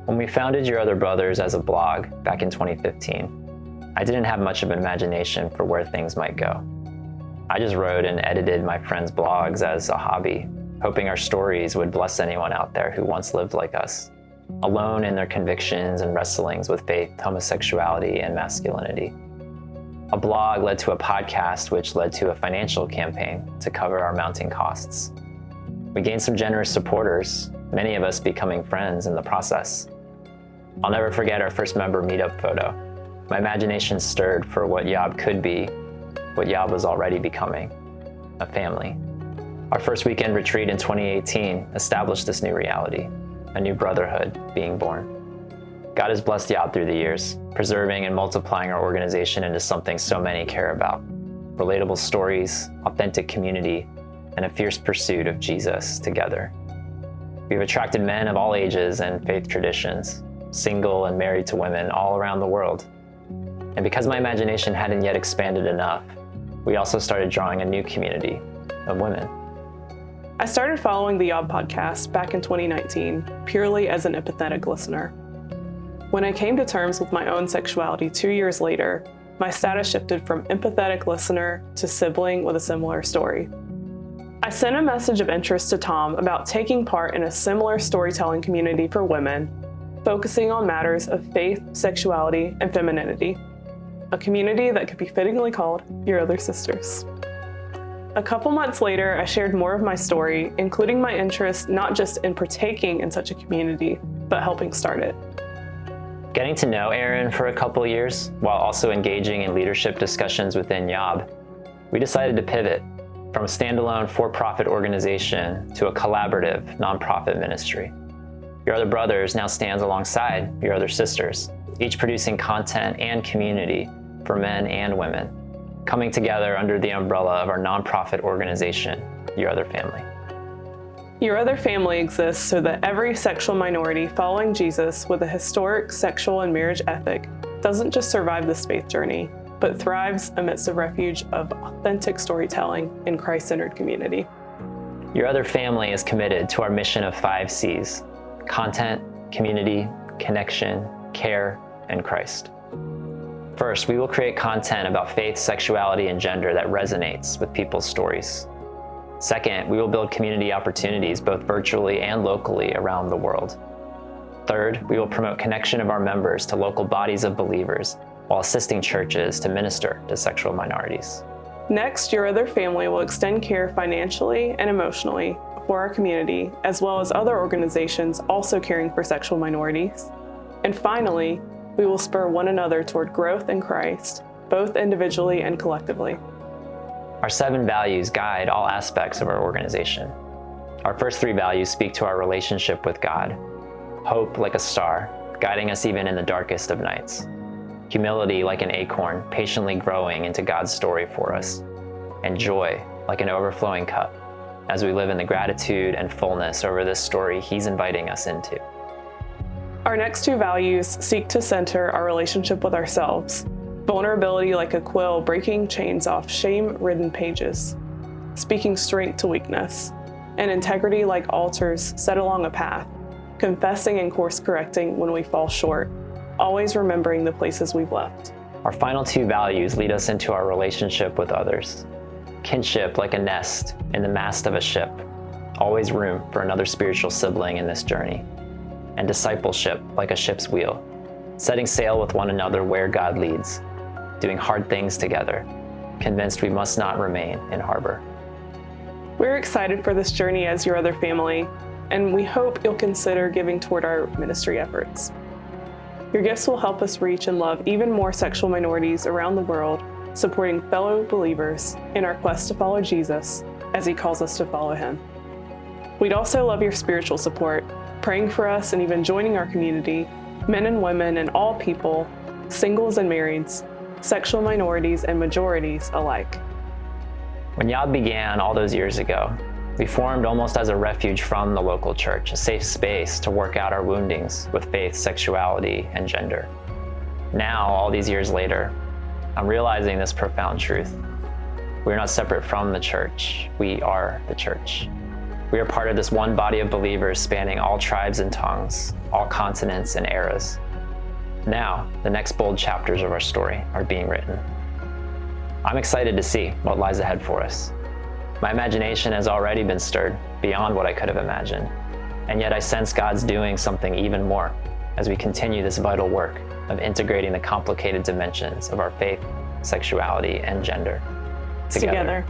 When we founded Your Other Brothers as a blog back in 2015, I didn't have much of an imagination for where things might go. I just wrote and edited my friends' blogs as a hobby, hoping our stories would bless anyone out there who once lived like us, alone in their convictions and wrestlings with faith, homosexuality, and masculinity. A blog led to a podcast, which led to a financial campaign to cover our mounting costs. We gained some generous supporters, many of us becoming friends in the process. I'll never forget our first member meetup photo. My imagination stirred for what Yob could be, what Yob was already becoming, a family. Our first weekend retreat in 2018 established this new reality, a new brotherhood being born. God has blessed Yob through the years, preserving and multiplying our organization into something so many care about. Relatable stories, authentic community, and a fierce pursuit of Jesus together. We've attracted men of all ages and faith traditions, single and married to women all around the world. And because my imagination hadn't yet expanded enough, we also started drawing a new community of women. I started following the Yob podcast back in 2019, purely as an empathetic listener. When I came to terms with my own sexuality 2 years later, my status shifted from empathetic listener to sibling with a similar story. I sent a message of interest to Tom about taking part in a similar storytelling community for women, focusing on matters of faith, sexuality, and femininity. A community that could be fittingly called Your Other Sisters. A couple months later, I shared more of my story, including my interest not just in partaking in such a community, but helping start it. Getting to know Erin for a couple years, while also engaging in leadership discussions within Yob, we decided to pivot from a standalone for-profit organization to a collaborative nonprofit ministry. Your Other Brothers now stands alongside Your Other Sisters, each producing content and community for men and women, coming together under the umbrella of our nonprofit organization, Your Other Family. Your Other Family exists so that every sexual minority following Jesus with a historic sexual and marriage ethic doesn't just survive this faith journey, but thrives amidst a refuge of authentic storytelling in Christ-centered community. Your Other Family is committed to our mission of 5 C's: content, community, connection, care, and Christ. First, we will create content about faith, sexuality, and gender that resonates with people's stories. Second, we will build community opportunities both virtually and locally around the world. Third, we will promote connection of our members to local bodies of believers while assisting churches to minister to sexual minorities. Next, Your Other Family will extend care financially and emotionally for our community, as well as other organizations also caring for sexual minorities. And finally, we will spur one another toward growth in Christ, both individually and collectively. Our 7 values guide all aspects of our organization. Our first 3 values speak to our relationship with God. Hope like a star, guiding us even in the darkest of nights. Humility like an acorn, patiently growing into God's story for us. And joy like an overflowing cup, as we live in the gratitude and fullness over this story He's inviting us into. Our next 2 values seek to center our relationship with ourselves. Vulnerability like a quill breaking chains off shame-ridden pages, speaking strength to weakness, and integrity like altars set along a path, confessing and course-correcting when we fall short, always remembering the places we've left. Our final 2 values lead us into our relationship with others. Kinship like a nest in the mast of a ship, always room for another spiritual sibling in this journey. And discipleship like a ship's wheel, setting sail with one another where God leads, doing hard things together, convinced we must not remain in harbor. We're excited for this journey as Your Other Family, and we hope you'll consider giving toward our ministry efforts. Your gifts will help us reach and love even more sexual minorities around the world, supporting fellow believers in our quest to follow Jesus as He calls us to follow Him. We'd also love your spiritual support, praying for us and even joining our community, men and women and all people, singles and marrieds, sexual minorities and majorities alike. When Yob began all those years ago, we formed almost as a refuge from the local church, a safe space to work out our woundings with faith, sexuality, and gender. Now, all these years later, I'm realizing this profound truth. We're not separate from the church. We are the church. We are part of this one body of believers spanning all tribes and tongues, all continents and eras. Now, the next bold chapters of our story are being written. I'm excited to see what lies ahead for us. My imagination has already been stirred beyond what I could have imagined, and yet I sense God's doing something even more as we continue this vital work of integrating the complicated dimensions of our faith, sexuality, and gender together.